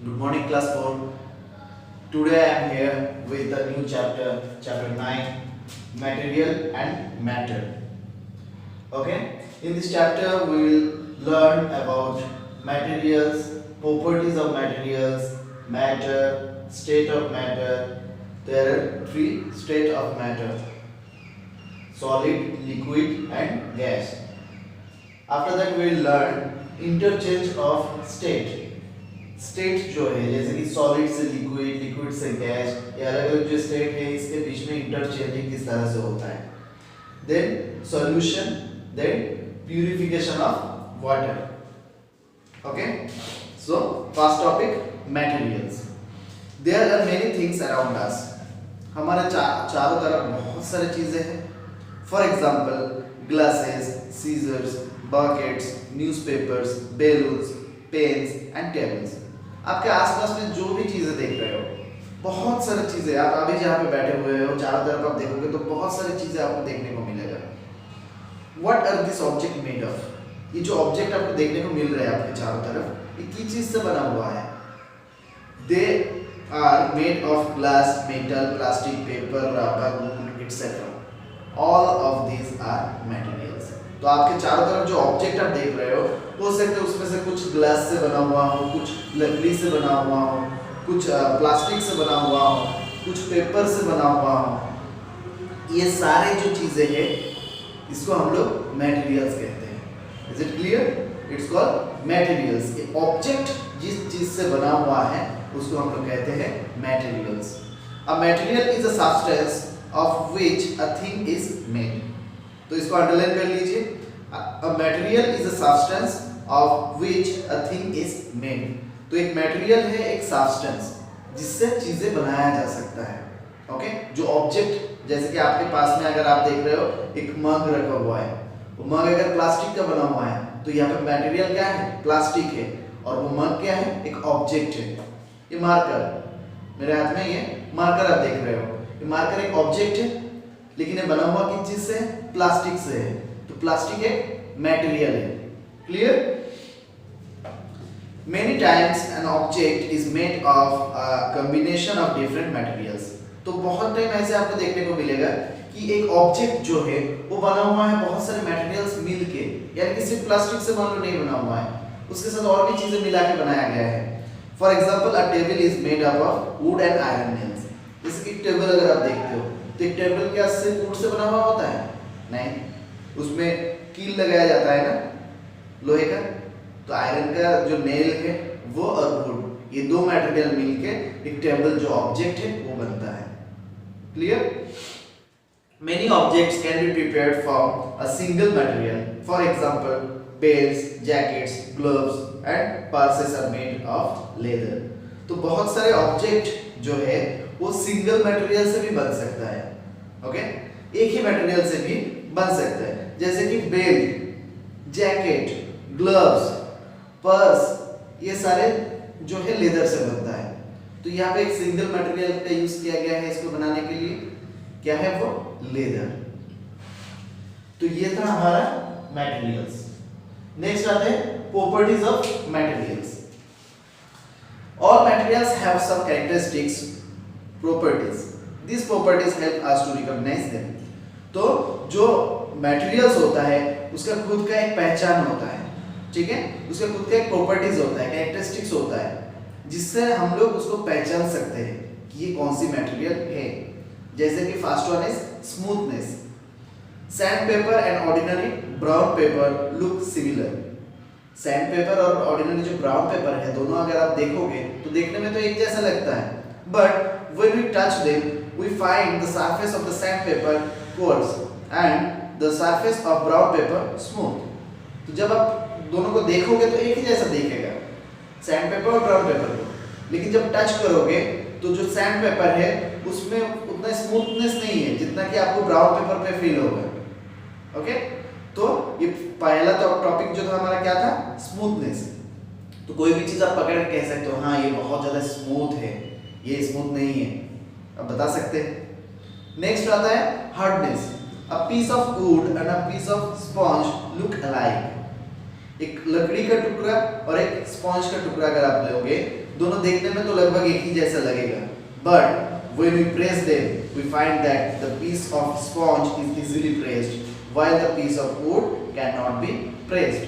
Good morning, class 4. Today I am here with the new chapter, chapter 9, Material and Matter. Okay, in this chapter we will learn about materials, properties of materials, matter, state of matter. There are three states of matter: solid, liquid, and gas. After that we will learn interchange of state. State जो है जैसे कि solid से liquid, liquid से gas, ये अलग अलग जो स्टेट है इसके बीच में इंटरचेंजिंग किस तरह से होता है. Then solution, then purification of water. Okay, so first topic materials. There are many things around us. हमारे चारों तरफ बहुत सारी चीजें हैं. For example glasses, scissors, buckets, newspapers, balloons, pens and tables. आपके आसपास में जो भी चीजें देख रहे हो, बहुत सारी चीजें. आप अभी जहाँ पे बैठे हुए हो चारों तरफ आप देखोगे तो बहुत सारी चीजें आपको देखने को मिलेगा. What are this object made of? ये जो ऑब्जेक्ट आपको देखने को मिल रहा है आपके चारों तरफ, ये किस चीज से बना हुआ है? They are made of glass, metal, plastic, paper, rubber, wood etcetera. All of these are materials. तो आपके चारों तरफ जो ऑब्जेक्ट आप देख रहे हो सकते हैं उसमें से कुछ ग्लास से बना हुआ हो, कुछ लकड़ी से बना हुआ हो, कुछ प्लास्टिक से बना हुआ हो, कुछ पेपर से बना हुआ हो. ये सारे जो चीजें हैं इसको हम लोग मटेरियल्स कहते हैं. Is it clear? It's called materials. ये ऑब्जेक्ट जिस चीज से बना हुआ है उसको हम लोग कहते हैं materials. A material is a substance of which a thing is made. तो इसको अंडरलाइन कर लीजिए. A material is a substance of which a thing is made. तो एक मटेरियल है एक सब्सटेंस जिससे चीजें बनाया जा सकता है. ओके, जो ऑब्जेक्ट जैसे कि आपके पास में अगर आप देख रहे हो एक मग रखा हुआ है, वो मग अगर प्लास्टिक का बना हुआ है तो यहाँ पे मटेरियल क्या है? प्लास्टिक है. और वो मग क्या है? एक ऑब्जेक्ट है. ये मार्कर मेरे हाथ में, ये मार्कर आप देख रहे हो, ये मार्कर एक ऑब्जेक्ट है लेकिन ये बना हुआ किस चीज से? प्लास्टिक से है. तो प्लास्टिक एक मटेरियल है. Clear? Many times an object is made of a combination of different materials. तो बहुत टाइम ऐसे आपको देखने को मिलेगा कि एक ऑब्जेक्ट जो है वो बना हुआ है बहुत सारे मटेरियल्स मिलके, यानी कि सिर्फ प्लास्टिक से मान लो नहीं बना हुआ है, उसके साथ और भी चीजें मिला के बनाया गया है. For example a table is made up of wood and iron nails. जैसे कि टेबल अगर आप देखते हो तो एक टेबल क्या सिर्फ वुड से बना हुआ होता है? नहीं, उसमें कील लगाया जाता है ना लोहे का. तो आयरन का जो नेल है वो और वुड, ये दो मटेरियल मिलके एक टेबल जो ऑब्जेक्ट है वो बनता है. Clear? Many objects can be prepared from a single material. For example belts, jackets, gloves and purses are made of leather. तो बहुत सारे ऑब्जेक्ट जो है वो सिंगल मटेरियल से भी बन सकता है. ओके, एक ही मटेरियल से भी बन सकता है. जैसे कि बेल्ट, जैकेट, ग्लव्स, पर्स, ये सारे जो है लेदर से बनता है. तो यहाँ पे एक सिंगल मटेरियल का यूज किया गया है इसको बनाने के लिए. क्या है वो? लेदर. तो ये था हमारा मटेरियल्स. नेक्स्ट आते हैं properties of materials. All materials have some characteristics, properties. These properties help us to recognize them. तो जो मटेरियल्स होता है उसका खुद का एक पहचान होता है. ठीक है, उसका खुद का एक प्रॉपर्टीज होता है, कैरेक्टरिस्टिक्स होता है जिससे हम लोग उसको पहचान सकते हैं कि ये कौन सी मटेरियल है. जैसे कि first one is smoothness. Sand paper and ordinary brown paper look similar. Sand paper और ऑर्डिनरी जो ब्राउन पेपर है दोनों अगर आप देखोगे तो देखने में तो एक जैसा लगता है, but when we touch them we find the surface of the sandpaper coarse and the surface of brown paper smooth. तो जब आप दोनों को देखोगे तो एक ही जैसा दिखेगा सैंड पेपर और ब्राउन पेपर को, लेकिन जब टच करोगे तो जो सैंड पेपर है उसमें उतना स्मूथनेस नहीं है जितना कि आपको ब्राउन पेपर पे फील होगा. ओके, तो ये पहला तो टॉपिक जो था हमारा क्या था? स्मूथनेस. तो कोई भी चीज आप पकड़ के कह सकते हो हाँ ये बहुत ज्यादा स्मूथ है, ये स्मूथ नहीं है, अब बता सकते हैं. नेक्स्ट आता है hardness. A piece of wood and a piece of sponge look alike. एक लकड़ी का टुकड़ा और एक स्पंज का टुकड़ा अगर आप लोगे दोनों देखने में तो लगभग एक ही जैसा लगेगा, but when we press them we find that the piece of sponge is easily pressed while the piece of wood cannot be pressed।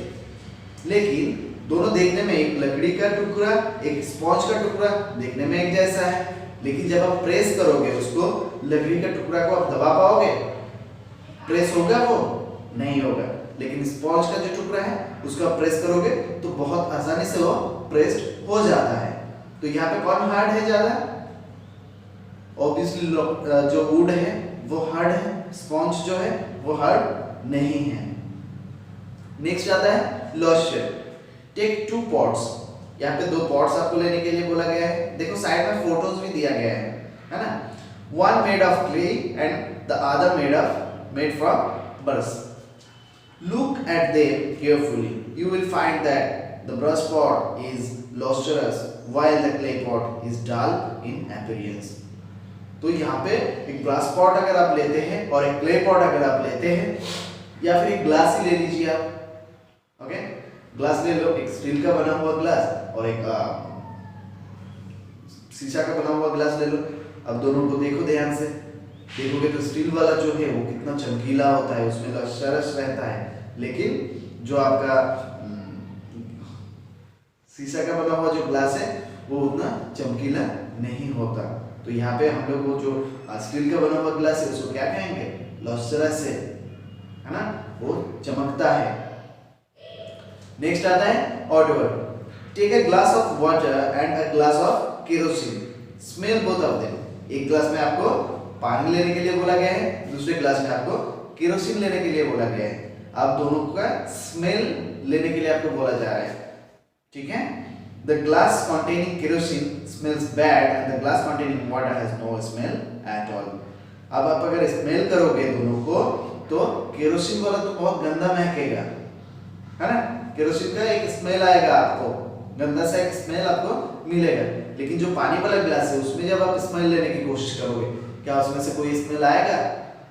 लेकिन दोनों देखने में, एक लकड़ी का टुकड़ा एक स्पॉन्ज का टुकड़ा देखने में एक जैसा है, लेकिन जब आप प्रेस करोगे उसको, लकड़ी का टुकड़ा को आप दबा पाओगे? प्रेस होगा वो? नहीं होगा। लेकिन स्पॉन्ज का जो टुकड़ा है उसको आप प्रेस करोगे तो बहुत आसानी से वो प्रेस्ड हो जाता है। तो यहाँ पे कौन हार्ड है ज्यादा? ऑब्वियसली जो वुड है वो हार्ड है, स्पॉन्ज जो है वो हार्ड नहीं है। नेक्स्ट आता है लॉस्चर। Take 2 pots. यहाँ पे 2 पॉट्स आपको लेने के लिए बोला गया है। देखो साइड में फोटोज भी दिया गया है ना। One made of clay and the other made from brush. Look at them carefully. You will find that the brush pot is lustrous while the clay pot is dull in appearance. तो यहाँ पे एक brush pot अगर आप लेते हैं और एक क्ले पॉट अगर आप लेते हैं, या फिर एक ग्लास ही ले लीजिए आप, ओके, ग्लास ले लो, एक स्टील का बना हुआ ग्लास और एक शीशा का बना हुआ ग्लास ले लो। अब दोनों को देखो ध्यान से, देखोगे तो स्टील वाला जो है वो कितना चमकीला होता है, उसमें लश्करश रहता है, लेकिन जो आपका शीशा का बना हुआ जो ग्लास है वो उतना चमकीला नहीं होता। तो यहाँ पे हम लोग वो जो स्टील का बना हुआ ग्लास है उसको क्या कहेंगे? लश्करश है ना, वो चमकता है। नेक्स्ट आता है odour. Take a glass of water and a glass of kerosene, smell both of them. एक ग्लास में आपको पानी लेने के लिए बोला गया है, दूसरे ग्लास में आपको केरोसिन लेने के लिए बोला गया है। आप दोनों का स्मेल लेने के लिए आपको बोला जा रहा है, ठीक है। The glass containing kerosene smells bad and the glass containing water has no smell at all। अब आप अगर स्मेल करोगे दोनों को तो केरोसिन वाला तो बहुत गंदा महकेगा, है ना। केरोसिन का एक स्मेल आएगा, आपको गंदा सा एक स्मेल आपको मिलेगा, लेकिन जो पानी वाला ग्लास है उसमें जब आप स्मेल लेने की कोशिश करोगे, क्या उसमें से कोई स्मेल आएगा?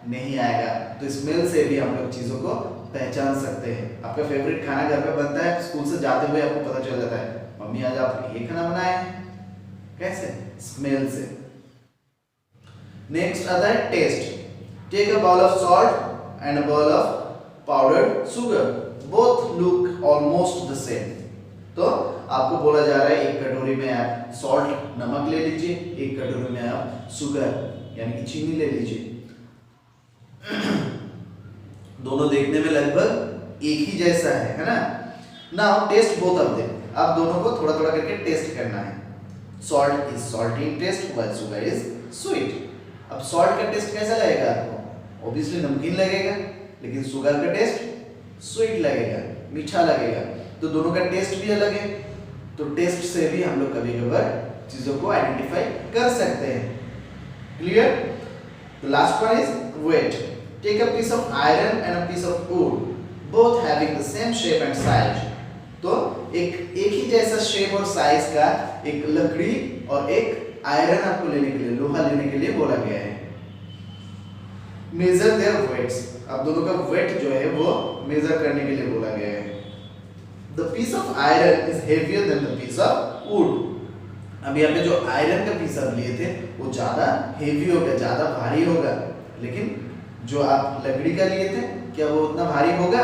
नहीं आएगा। तो स्मेल से भी हम लोग चीजों को पहचान सकते हैं। आपका फेवरेट खाना घर पे बनता है, स्कूल से जाते हुए आपको पता चल जाता है, मम्मी आज आपने ये खाना बनाया है। कैसे? स्मेल से। नेक्स्ट आता है taste. Take a bowl of salt and a bowl of powdered sugar, both look almost the same. तो आपको बोला जा रहा है एक कटोरी में आप सॉल्ट नमक ले लीजिए, एक कटोरी में आप शुगर यानी कि चीनी ले लीजिए। दोनों देखने में लगभग एक ही जैसा है ना। Now taste both of them. आप दोनों को थोड़ा थोड़ा करके टेस्ट करना है। Salt is salty in taste while sugar is sweet. अब सॉल्ट का टेस्ट कैसा लगेगा आपको? ऑब्वियसली नमकीन लगेगा, लेकिन शुगर का टेस्ट स्वीट लगेगा, मीठा लगेगा। तो दोनों का टेस्ट भी अलग है। तो टेस्ट से भी हम लोग कभी कभार चीजों को आइडेंटिफाई कर सकते हैं। Clear? The last one is weight. Take a piece of iron and a piece of wood, both having the same shape and size. तो एक ही जैसा शेप और साइज का एक लकड़ी और एक आयरन आपको लेने के लिए, लोहा लेने के लिए बोला गया है। Measure their weights. अब दोनों का वेट जो है वो मेजर करने के लिए बोला गया है। The piece of iron is heavier than the piece of wood. अब यहाँ पे जो आयरन का पीस आप लिए थे वो ज्यादा हेवी होगा, ज्यादा भारी होगा, लेकिन जो आप लकड़ी का लिए थे क्या वो उतना भारी होगा?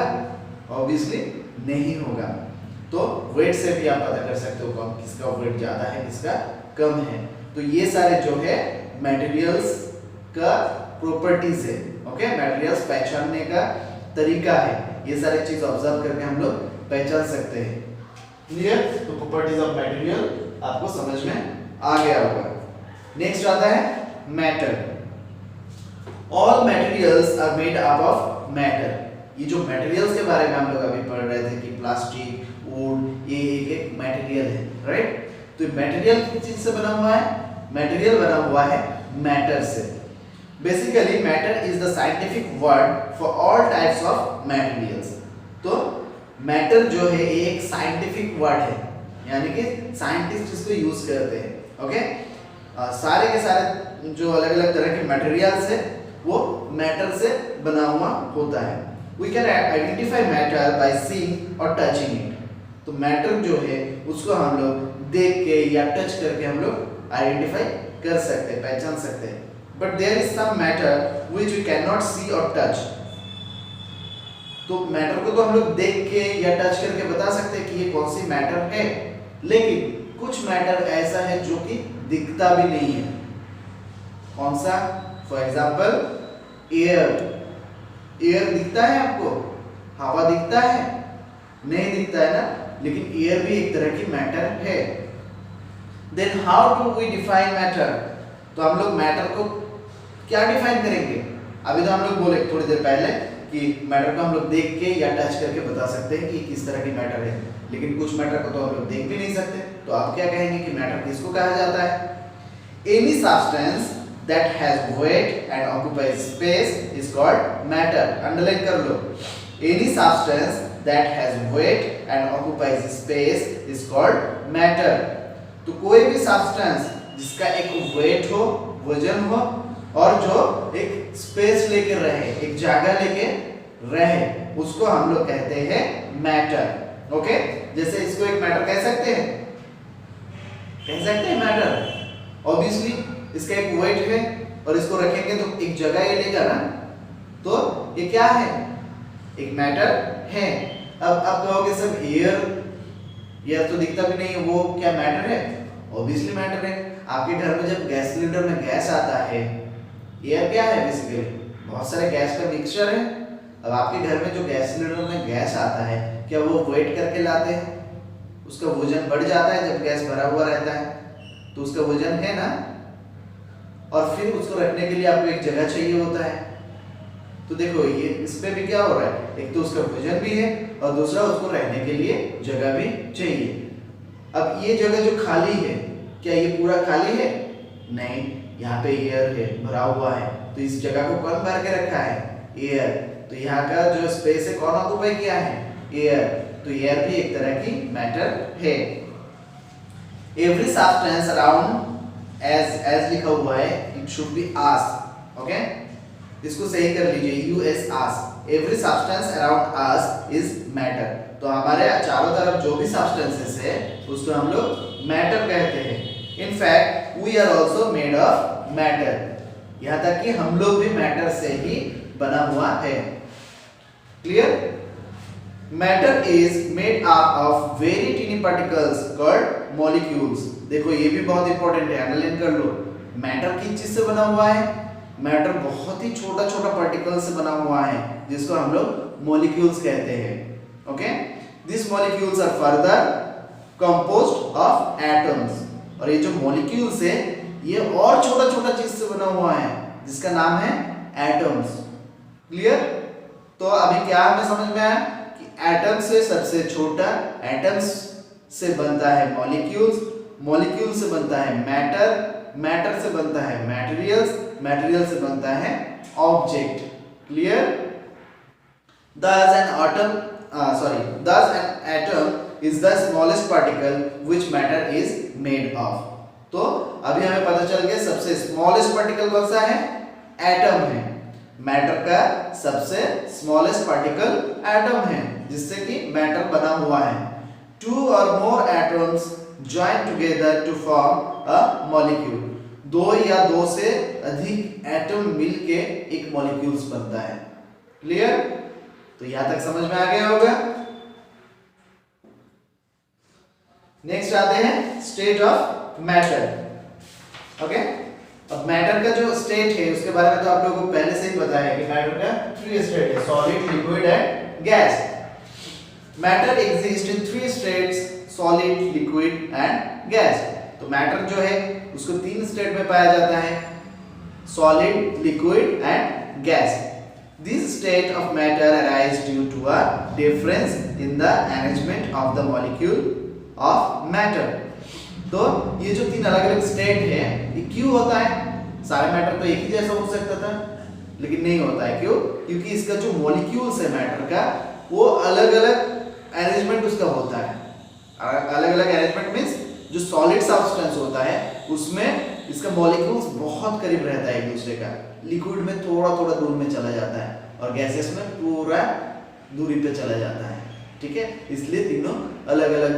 ऑब्वियसली नहीं होगा। तो वेट से भी आप पता कर सकते हो कौन किसका वेट ज्यादा है, किसका कम है। तो ये सारे जो है मटेरियल्स का प्रॉपर्टीज है, ओके। मटेरियल्स पहचानने का तरीका है, ये सारी चीज ऑब्जर्व करके हम लोग पहचान सकते हैं। क्लियर? तो प्रॉपर्टीज ऑफ मटेरियल आपको समझ में आ गया होगा। नेक्स्ट आता है matter. All materials are made up of matter. ये जो मटेरियल्स के बारे में हम लोग अभी पढ़ रहे थे कि प्लास्टिक, वुड, ये एक मटेरियल है, राइट। तो मटेरियल किस चीज से बना हुआ है? मटेरियल बना हुआ है मैटर से। Basically matter is the scientific word for all types of materials. तो मैटर जो है एक साइंटिफिक वर्ड है, यानी कि साइंटिस्ट इसको यूज करते हैं, ओके। सारे के सारे जो अलग अलग तरह के मटेरियल्स है वो मैटर से बना हुआ होता है। We can identify matter by seeing और टचिंग इट। तो मैटर जो है उसको हम लोग देख के या टच करके हम लोग आइडेंटिफाई कर सकते हैं, पहचान सकते हैं। But there is some matter which we can not see और टच। तो मैटर को तो हम लोग देख के या टच करके बता सकते हैं कि ये कौन सी मैटर है, लेकिन कुछ मैटर ऐसा है जो कि दिखता भी नहीं है। कौन सा? For example air. एयर दिखता है आपको? हवा दिखता है? नहीं दिखता है ना, लेकिन एयर भी एक तरह की मैटर है। Then how do we define matter? तो हम लोग मैटर को क्या डिफाइन करेंगे? अभी तो हम लोग बोले थोड़ी देर पहले कि मैटर को हम लोग देख के या टच करके बता सकते हैं कि किस तरह की मैटर है, लेकिन कुछ मैटर को तो हम लोग देख भी नहीं सकते। तो आप क्या कहेंगे कि मैटर किसको कहा जाता है? Any substance that has weight and occupies space is called matter. Underline कर लो। Any substance that has weight and occupies space is called matter. तो कोई भी सब्सटेंस जिसका एक वेट हो, वजन हो और जो एक स्पेस लेके रहे, एक जगह लेके रहे, उसको हम लोग कहते हैं मैटर। ओके, जैसे इसको एक मैटर कह सकते हैं, मैटर। ऑब्वियसली इसका एक वेट है और इसको रखेंगे तो एक जगह ये लेगा ना, तो ये क्या है? एक मैटर है। अब आप कहोगे सर एयर तो दिखता भी नहीं है, वो क्या मैटर है? ऑब्वियसली मैटर है। आपके घर में जब गैस सिलेंडर में गैस आता है, एयर क्या है? बेसिकली बहुत सारे गैस का मिक्सचर है। अब आपके घर में जो गैस सिलेंडर में गैस आता है, क्या वो वेट करके लाते हैं? उसका वजन बढ़ जाता है जब गैस भरा हुआ रहता है, तो उसका वजन है ना, और फिर उसको रखने के लिए आपको एक जगह चाहिए होता है। तो देखो ये इस पे भी क्या हो रहा है, एक तो उसका वजन भी है और दूसरा उसको रहने के लिए जगह भी चाहिए। अब ये जगह जो खाली है, क्या ये पूरा खाली है? नहीं, यहाँ पे एयर है, भरा हुआ है। तो इस जगह को कौन भर के रखा है? एयर। तो यहाँ का जो स्पेस है कौन ऑक्युपाई किया है? एयर। तो एयर भी एक तरह की मैटर है। एवरी सब्सटेंस अराउंड एज लिखा हुआ है, it should be us. Okay, इसको सही कर लीजिए, U S us. Every substance around us is matter. तो हमारे चारों तरफ जो भी सब्सटेंसेस है उसको हम लोग मैटर कहते हैं। In fact we are also made of matter. यहाँ तक कि हम लोग भी मैटर से ही बना हुआ है। Clear? Matter is made up of very tiny particles called molecules. देखो ये भी बहुत इंपॉर्टेंट है, अंडरलाइन कर लो। मैटर किस चीज से बना हुआ है? मैटर बहुत ही छोटा छोटा पार्टिकल से बना हुआ है, जिसको हम लोग मॉलिक्यूल्स कहते हैं। Okay, this molecules are further composed of atoms. और ये जो मॉलिक्यूल्स है ये और छोटा छोटा चीज से बना हुआ है, जिसका नाम है एटम्स। क्लियर? तो अभी क्या हमें समझ में आया कि एटम से सबसे छोटा, एटम्स से बनता है मॉलिक्यूल्स, मॉलिक्यूल से बनता है मैटर, मैटर से बनता है मटेरियल्स, मटेरियल से बनता है object. Clear? Thus an atom is the smallest particle which matter is made of. तो अभी हमें पता चल गया सबसे स्मॉलेस्ट पार्टिकल कौन सा है? एटम है। मैटर का सबसे स्मॉलेस्ट पार्टिकल एटम है, जिससे कि मैटर बना हुआ है। Two or more atoms join together to form a molecule. दो या दो से अधिक एटम मिलके एक मॉलिक्यूल्स बनता है। क्लियर? तो यहां तक समझ में आ गया होगा। नेक्स्ट आते हैं स्टेट ऑफ मैटर। ओके, अब मैटर का जो स्टेट है उसके बारे में तो आप लोगों को पहले से ही पता है कि मैटर का 3 स्टेट है, solid, liquid and gas. Matter exist in 3 states, solid, liquid and gas. तो मैटर जो है उसको 3 स्टेट में पाया जाता है, solid, liquid and gas. This state of matter arises due to a difference in the arrangement of the molecule of matter. तो ये जो 3 अलग अलग स्टेट है ये क्यों होता है? सारे मैटर तो एक ही जैसा हो सकता था, लेकिन नहीं होता है। क्यों? क्योंकि इसका जो मॉलिक्यूल्स है मैटर का वो अलग अलग अरेंजमेंट उसका होता है। अलग अलग अरेंजमेंट मीन्स जो सॉलिड सब्सटेंस होता है उसमें इसका मॉलिक्यूल्स बहुत करीब रहता है एक दूसरे का, लिक्विड में थोड़ा थोड़ा दूर में चला जाता है और गैसेस में पूरा दूरी पे चला जाता है। ठीक है, इसलिए तीनों अलग अलग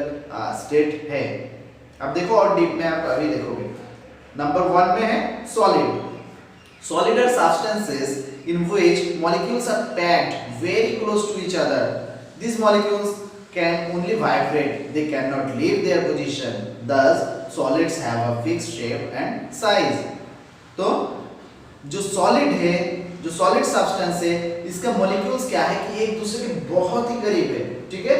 स्टेट है। अब देखो और डीप में आप अभी देखोगे। नंबर 1 में है solid. Solid are substances in which molecules are packed very close to each other. These molecules can only vibrate, they cannot leave their position. Thus, solids have a fixed shape and size. तो जो solid है, जो solid substance है, इसका molecules क्या है कि एक दूसरे के बहुत ही करीब है। ठीक है,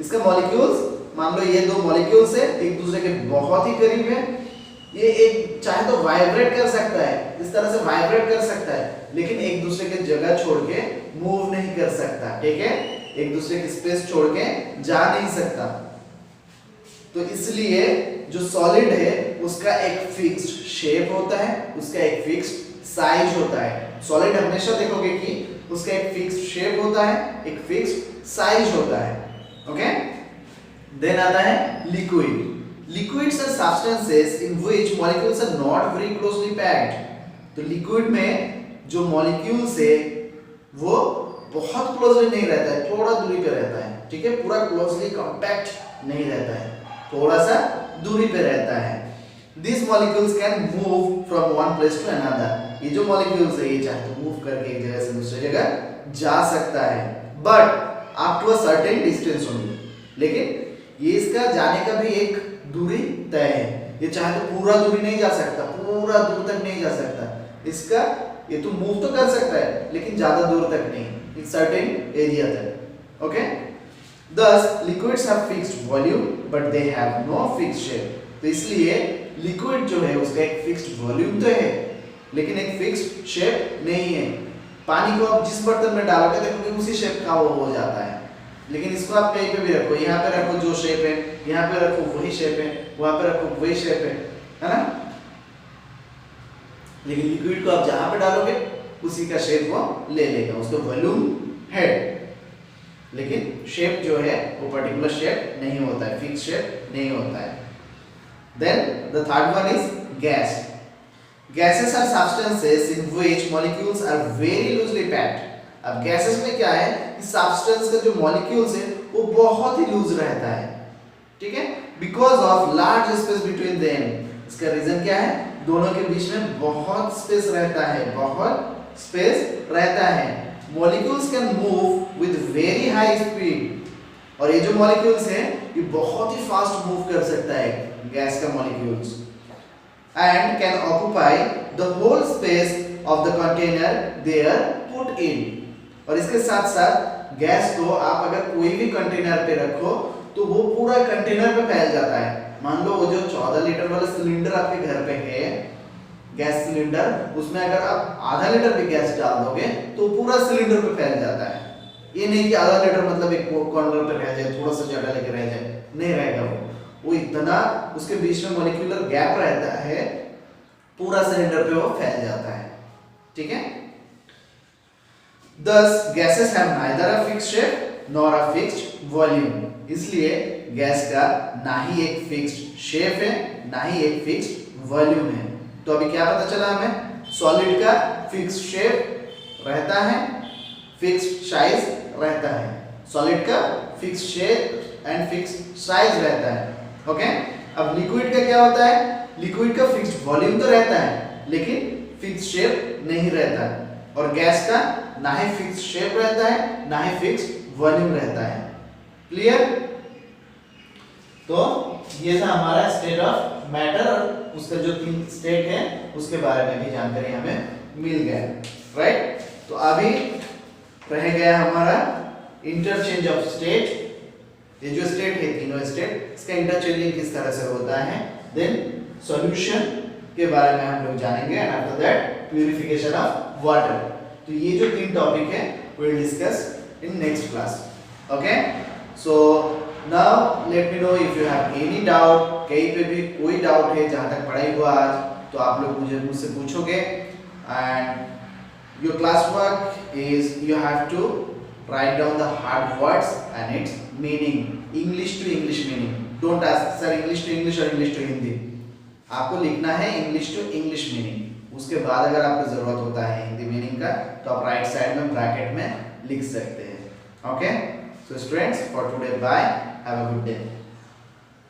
इसका मॉलिक्यूल्स मान लो ये दो मॉलिक्यूल्स है एक दूसरे के बहुत ही करीब है। ये एक चाहे तो वाइब्रेट कर सकता है, इस तरह से वाइब्रेट कर सकता है, लेकिन एक दूसरे की जगह छोड़ के मूव नहीं कर सकता। ठीक है, एक दूसरे की स्पेस छोड़ के जा नहीं सकता। तो इसलिए जो सॉलिड है उसका एक फिक्स्ड शेप होता है, उसका एक फिक्स्ड साइज होता है। सॉलिड हमेशा देखोगे कि उसका एक फिक्स्ड शेप होता है, एक फिक्स्ड साइज होता है। ओके, देन आता है liquid. Liquids are substances in which molecules are not very closely packed. तो लिक्विड में जो मॉलिक्यूल्स है वो बहुत क्लोजली नहीं रहता है, थोड़ा दूरी पे रहता है। ठीक है, पूरा क्लोजली कॉम्पैक्ट नहीं रहता है, थोड़ा सा दूरी पे रहता है। These molecules can move from one place to another. ये जो मॉलिक्यूल्स है ये चाहे तो मूव करके एक जगह से दूसरी जगह जा सकता है, but up to a certain distance only. लेकिन ये इसका जाने का भी एक दूरी तय है। ये चाहे तो पूरा दूरी नहीं जा सकता, पूरा दूर तक नहीं जा सकता। इसका ये तो मूव तो कर सकता है लेकिन ज्यादा दूर तक नहीं, एक सर्टेन एरिया तक। Okay, thus liquids have fixed volume but they have no fixed shape. तो इसलिए लिक्विड जो है उसका एक फिक्स्ड वॉल्यूम तो है लेकिन एक फिक्स्ड शेप नहीं है। पानी को आप जिस बर्तन में डालोगे देखोगे उसी शेप का वो हो जाता है, लेकिन इसको आप कहीं पे भी रखो, यहाँ पे रखो जो शेप है, यहाँ पे रखो वही शेप है, वहां पे रखो वही शेप है ना। लेकिन लिक्विड को आप जहां पे डालोगे उसी का शेप वो ले लेगा, उसका वॉल्यूम है, लेकिन शेप जो है वो पर्टिकुलर शेप नहीं होता है, फिक्स शेप नहीं होता है। Then the third one is gas. Gases are substances in which molecules are very loosely packed. अब गैसेस में क्या है, इस सब्सटेंस का जो मॉलिक्यूल्स है वो बहुत ही लूज रहता है। ठीक है, because of large space between them. इसका रीजन क्या है, दोनों के बीच में बहुत स्पेस रहता है, बहुत स्पेस रहता है। Molecules can move with very high speed, और ये जो मॉलिक्यूल्स है ये बहुत ही फास्ट मूव कर सकता है गैस का molecules, and can occupy the whole space of the container they are put in. और इसके साथ साथ गैस को आप अगर कोई भी कंटेनर पे रखो तो वो पूरा कंटेनर पे फैल जाता है। मान लो वो जो 14 लीटर वाला सिलेंडर आपके घर पे है, गैस सिलेंडर, उसमें अगर आप आधा लीटर भी गैस डाल दोगे तो पूरा सिलेंडर पे फैल जाता है। ये नहीं कि आधा लीटर मतलब एक कॉर्नर पे रह जाए, थोड़ा सा जगह लेके रह जाए, नहीं रहेगा वो इतना उसके बीच में मॉलिक्यूलर गैप रहता है, पूरा सिलेंडर पे वो फैल जाता है। ठीक है, thus gases have neither a fixed shape nor a fixed volume. इसलिए गैस का ना ही एक फिक्स्ड शेप है ना ही एक फिक्स्ड वॉल्यूम है। तो अभी क्या पता चला हमें, सॉलिड का फिक्स्ड शेप रहता है, फिक्स्ड साइज रहता है। सॉलिड का fixed shape and fixed size रहता है। ओके, अब लिक्विड का क्या होता है, लिक्विड का फिक्स्ड वॉल्यूम तो रहता है लेकिन फिक्स्ड शेप नहीं रहता, और गैस का ना ही फिक्स्ड शेप रहता है ना ही फिक्स्ड वॉल्यूम रहता है। क्लियर? तो ये था हमारा स्टेट ऑफ मैटर, और उसका जो 3 स्टेट है उसके बारे में भी जानकारी हमें मिल गया, राइट। तो अभी रह गया हमारा इंटरचेंज ऑफ स्टेट। ये जो स्टेट है, तीनों स्टेट, इसका इंटरचेंजिंग किस तरह से होता है, देन सॉल्यूशन के बारे में हम लोग जानेंगे, and after that purification of water. तो ये जो 3 टॉपिक है we will discuss in next class. Okay, so now let me know if you have any doubt. कहीं पे भी कोई डाउट है जहां तक पढ़ाई हुआ आज, तो आप लोग मुझसे पूछोगे। And your class work is you have to write down the hard words and its meaning, English to English meaning. Don't ask sir English to English और English to Hindi. आपको लिखना है English to English meaning। उसके बाद अगर आपको जरूरत होता है हिंदी मीनिंग का तो आप राइट साइड में ब्रैकेट में लिख सकते हैं। Okay, so students, for today bye, have a good day.